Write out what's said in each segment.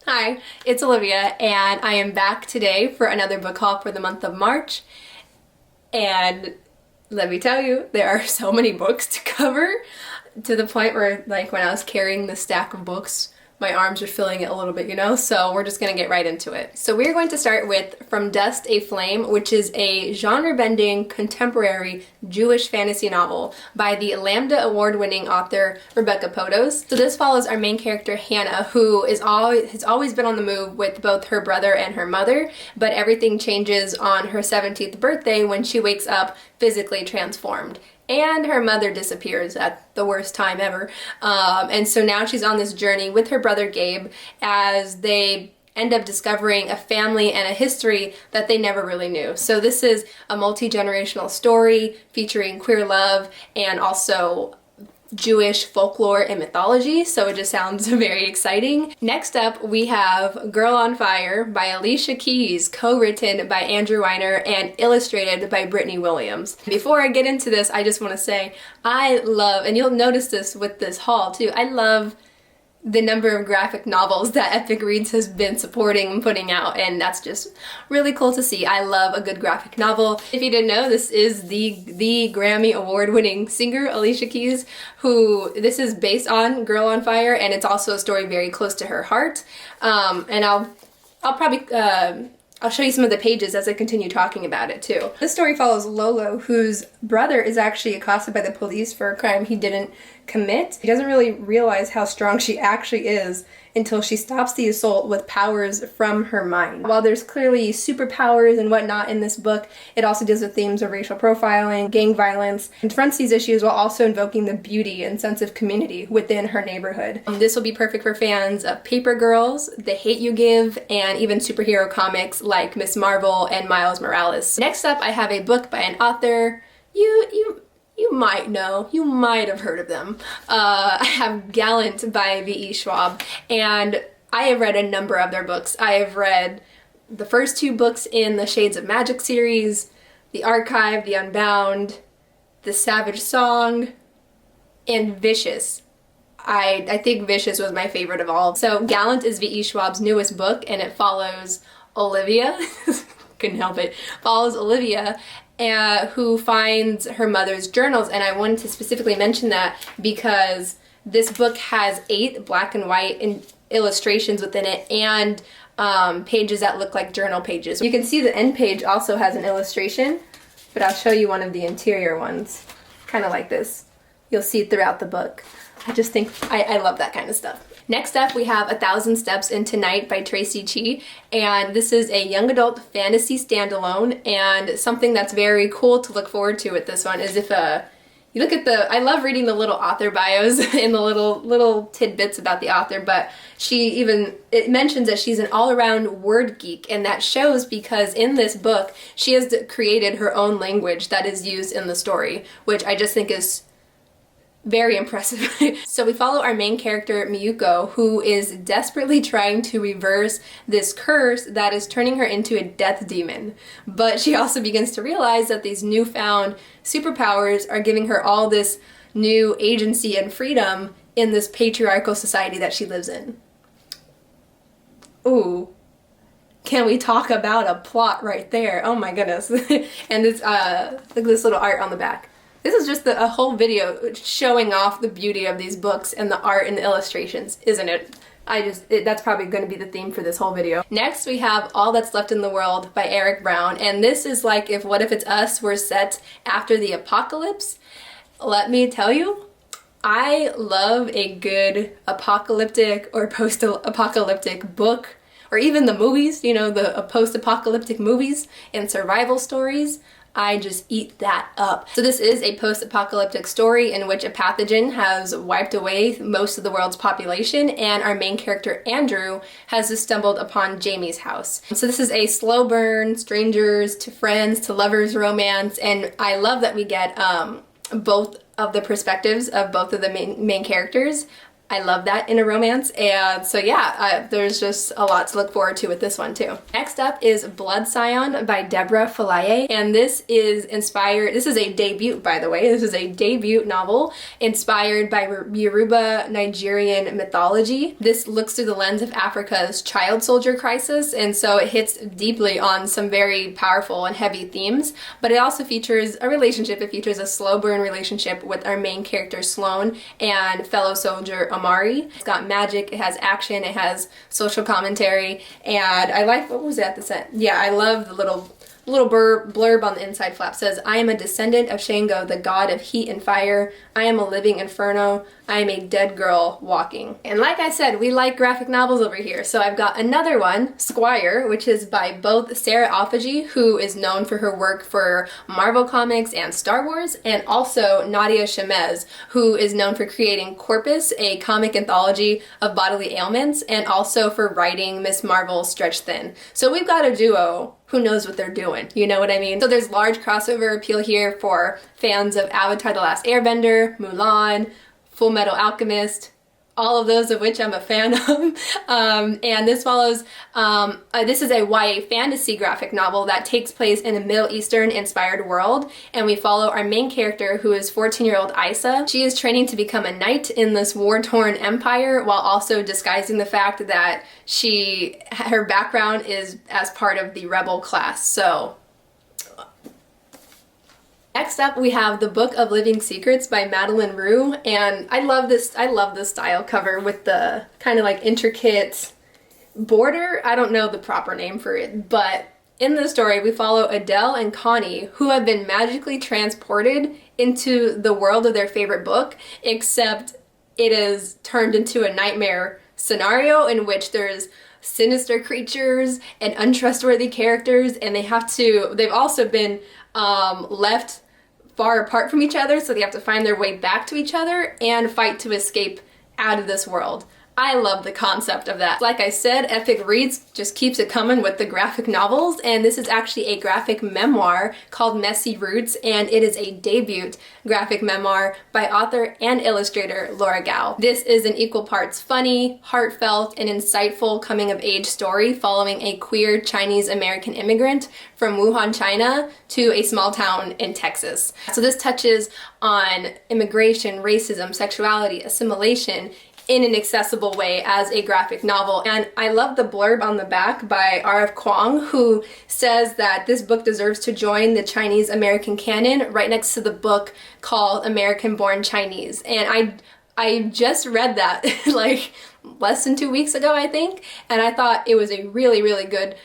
Hi, it's Olivia, and I am back today for another book haul for the month of March. And let me tell you, there are so many books to cover to the point where, like, when I was carrying the stack of books, my arms are filling it a little bit, you know? So we're just gonna get right into it. So we're going to start with From Dust a Flame, which is a genre-bending contemporary Jewish fantasy novel by the Lambda Award-winning author Rebecca Podos. So this follows our main character Hannah, who has always been on the move with both her brother and her mother, but everything changes on her 17th birthday when she wakes up physically transformed. And her mother disappears at the worst time ever. And so now she's on this journey with her brother Gabe as they end up discovering a family and a history that they never really knew. So this is a multi-generational story featuring queer love and also Jewish folklore and mythology, so it just sounds very exciting. Next up, we have Girl on Fire by Alicia Keys, co-written by Andrew Weiner and illustrated by Brittany Williams. Before I get into this, I just want to say I love, and you'll notice this with this haul too, I love the number of graphic novels that Epic Reads has been supporting and putting out, and that's just really cool to see. I love a good graphic novel. If you didn't know, this is the Grammy award-winning singer Alicia Keys, who this is based on Girl on Fire, and it's also a story very close to her heart. And I'll probably I'll show you some of the pages as I continue talking about it too. This story follows Lolo, whose brother is actually accosted by the police for a crime he didn't commit. He doesn't really realize how strong she actually is until she stops the assault with powers from her mind. While there's clearly superpowers and whatnot in this book, it also deals with themes of racial profiling, gang violence, and confronts these issues while also invoking the beauty and sense of community within her neighborhood. This will be perfect for fans of Paper Girls, The Hate U Give, and even superhero comics like Miss Marvel and Miles Morales. Next up, I have a book by an author you might know, you might have heard of them. I have Gallant by V.E. Schwab, and I have read a number of their books. I have read the first two books in the Shades of Magic series, The Archive, The Unbound, The Savage Song, and Vicious. I think Vicious was my favorite of all. So Gallant is V.E. Schwab's newest book, and it follows Olivia, couldn't help it, follows Olivia, who finds her mother's journals. And I wanted to specifically mention that because this book has 8 black and white illustrations within it, and pages that look like journal pages. You can see the end page also has an illustration, but I'll show you one of the interior ones, kind of like this. You'll see it throughout the book. I just think I love that kind of stuff. Next up, we have 1,000 Steps Into Night by Tracy Chee, and this is a young adult fantasy standalone, and something that's very cool to look forward to with this one is if you look at I love reading the little author bios and the little tidbits about the author, but it mentions that she's an all-around word geek, and that shows because in this book, she has created her own language that is used in the story, which I just think is very impressive. So we follow our main character, Miyuko, who is desperately trying to reverse this curse that is turning her into a death demon. But she also begins to realize that these newfound superpowers are giving her all this new agency and freedom in this patriarchal society that she lives in. Ooh. Can we talk about a plot right there? Oh my goodness. And this, look at this little art on the back. This is just a whole video showing off the beauty of these books and the art and the illustrations, isn't it? That's probably going to be the theme for this whole video. Next, we have All That's Left in the World by Eric Brown, and this is like if What If It's Us were set after the apocalypse. Let me tell you, I love a good apocalyptic or post-apocalyptic book, or even the movies, you know, the post-apocalyptic movies and survival stories. I just eat that up. So this is a post-apocalyptic story in which a pathogen has wiped away most of the world's population, and our main character Andrew has just stumbled upon Jamie's house. So this is a slow burn, strangers to friends to lovers romance, and I love that we get both of the perspectives of both of the main characters. I love that in a romance, and so yeah, there's just a lot to look forward to with this one too. Next up is Blood Scion by Deborah Falaye, and this is a debut, by the way. This is a debut novel inspired by Yoruba Nigerian mythology. This looks through the lens of Africa's child soldier crisis, and so it hits deeply on some very powerful and heavy themes, but it also features a relationship. It features a slow burn relationship with our main character Sloane and fellow soldier Amari. It's got magic, it has action, it has social commentary, and I like, what was that, I love the little blurb on the inside flap. Says, I am a descendant of Shango, the god of heat and fire. I am a living inferno. I am a dead girl walking. And like I said, we like graphic novels over here. So I've got another one, Squire, which is by both Sarah Alfagi, who is known for her work for Marvel Comics and Star Wars, and also Nadia Shamez, who is known for creating Corpus, a comic anthology of bodily ailments, and also for writing Miss Marvel Stretch Thin. So we've got a duo who knows what they're doing, you know what I mean? So there's large crossover appeal here for fans of Avatar: The Last Airbender, Mulan, Full Metal Alchemist, all of those of which I'm a fan of. And this follows, this is a YA fantasy graphic novel that takes place in a Middle Eastern inspired world, and we follow our main character, who is 14-year-old Isa. She is training to become a knight in this war-torn empire, while also disguising the fact that her background is as part of the rebel class. So next up, we have The Book of Living Secrets by Madeleine Roux, and I love this style cover with the kind of like intricate border. I don't know the proper name for it, but in the story we follow Adele and Connie, who have been magically transported into the world of their favorite book, except it is turned into a nightmare scenario in which there's sinister creatures and untrustworthy characters, and they've also been left far apart from each other, so they have to find their way back to each other and fight to escape out of this world. I love the concept of that. Like I said, Epic Reads just keeps it coming with the graphic novels, and this is actually a graphic memoir called Messy Roots, and it is a debut graphic memoir by author and illustrator Laura Gao. This is an equal parts funny, heartfelt, and insightful coming-of-age story following a queer Chinese-American immigrant from Wuhan, China, to a small town in Texas. So this touches on immigration, racism, sexuality, assimilation, in an accessible way as a graphic novel. And I love the blurb on the back by R.F. Kuang, who says that this book deserves to join the Chinese American canon right next to the book called American Born Chinese. And I just read that like less than 2 weeks ago, I think, and I thought it was a really, really good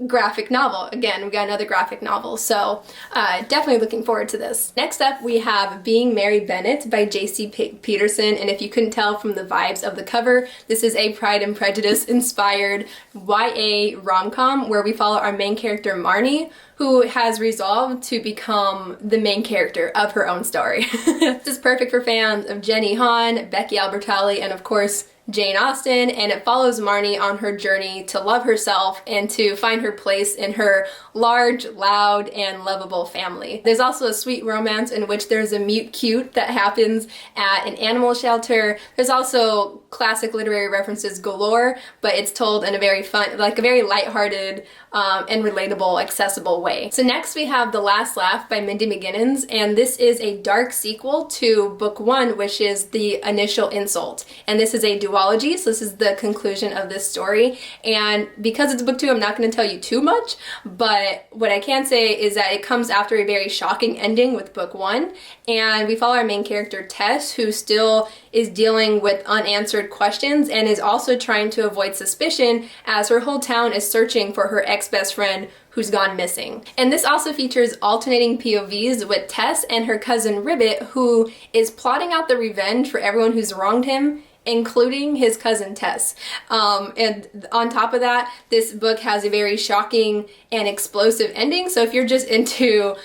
graphic novel. Again, we got another graphic novel, so definitely looking forward to this. Next up, we have Being Mary Bennet by J.C. Peterson, and if you couldn't tell from the vibes of the cover, this is a Pride and Prejudice inspired YA rom-com where we follow our main character Marnie, who has resolved to become the main character of her own story. This is perfect for fans of Jenny Han, Becky Albertalli, and of course Jane Austen, and it follows Marnie on her journey to love herself and to find her place in her large, loud, and lovable family. There's also a sweet romance in which there's a mute cute that happens at an animal shelter. There's also classic literary references galore, but it's told in a very fun, like a very lighthearted and relatable, accessible way. So next we have The Last Laugh by Mindy McGinnis, and this is a dark sequel to book one, which is The Initial Insult. And this is a duology, so this is the conclusion of this story. And because it's book two, I'm not going to tell you too much, but what I can say is that it comes after a very shocking ending with book one, and we follow our main character Tess, who still is dealing with unanswered questions and is also trying to avoid suspicion as her whole town is searching for her ex-best friend who's gone missing. And this also features alternating POVs with Tess and her cousin Ribbit, who is plotting out the revenge for everyone who's wronged him, including his cousin Tess. And on top of that, this book has a very shocking and explosive ending, so if you're just into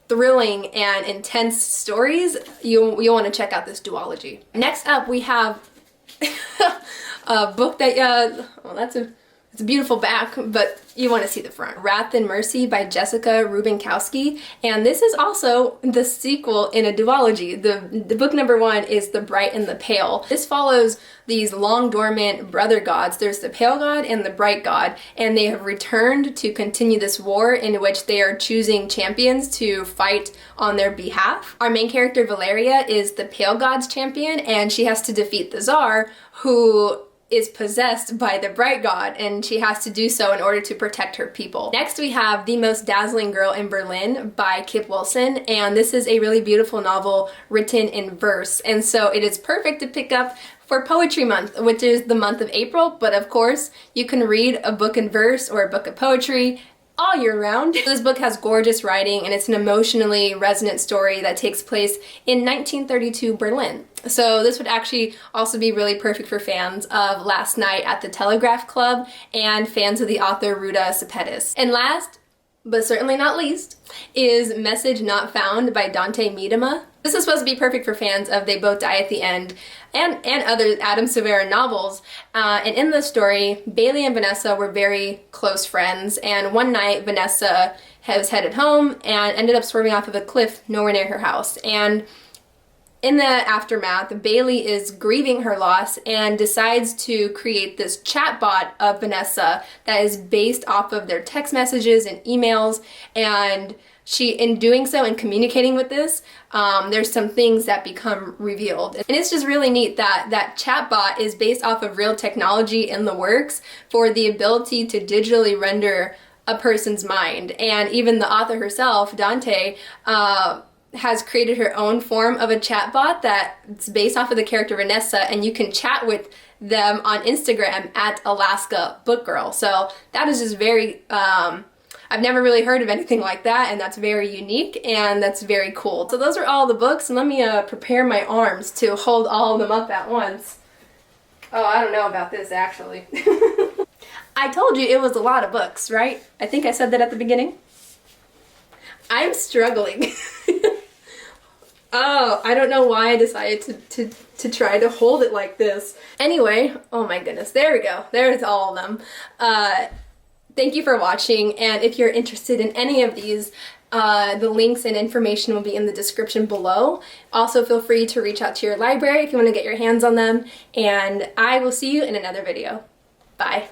thrilling and intense stories, you'll want to check out this duology. Next up, we have a book that, well, that's It's a beautiful back, but you want to see the front. Wrath and Mercy by Jessica Rubinkowski, and this is also the sequel in a duology. The book number 1 is The Bright and the Pale. This follows these long dormant brother gods. There's the Pale God and the Bright God, and they have returned to continue this war in which they are choosing champions to fight on their behalf. Our main character Valeria is the Pale God's champion, and she has to defeat the Tsar, who is possessed by the Bright God, and she has to do so in order to protect her people. Next we have The Most Dazzling Girl in Berlin by Kip Wilson, and this is a really beautiful novel written in verse, and so it is perfect to pick up for Poetry Month, which is the month of April, but of course you can read a book in verse or a book of poetry all year round. This book has gorgeous writing, and it's an emotionally resonant story that takes place in 1932 Berlin. So this would actually also be really perfect for fans of Last Night at the Telegraph Club and fans of the author Ruta Sepetys. And last, but certainly not least, is Message Not Found by Dante Miedema. This is supposed to be perfect for fans of They Both Die at the End and other Adam Silvera novels. And in this story, Bailey and Vanessa were very close friends, and one night Vanessa was headed home and ended up swerving off of a cliff nowhere near her house. And in the aftermath, Bailey is grieving her loss and decides to create this chatbot of Vanessa that is based off of their text messages and emails, and in doing so and communicating with this, there's some things that become revealed. And it's just really neat that that chatbot is based off of real technology in the works for the ability to digitally render a person's mind. And even the author herself, Dante, has created her own form of a chatbot that's based off of the character Vanessa, and you can chat with them on Instagram at Alaska Book Girl. So that is just very, I've never really heard of anything like that, and that's very unique and that's very cool. So those are all the books, and let me prepare my arms to hold all of them up at once. Oh, I don't know about this actually. I told you it was a lot of books, right? I think I said that at the beginning. I'm struggling. Oh, I don't know why I decided to try to hold it like this. Anyway, oh my goodness, there we go. There's all of them. Thank you for watching, and if you're interested in any of these, the links and information will be in the description below. Also, feel free to reach out to your library if you want to get your hands on them, and I will see you in another video. Bye.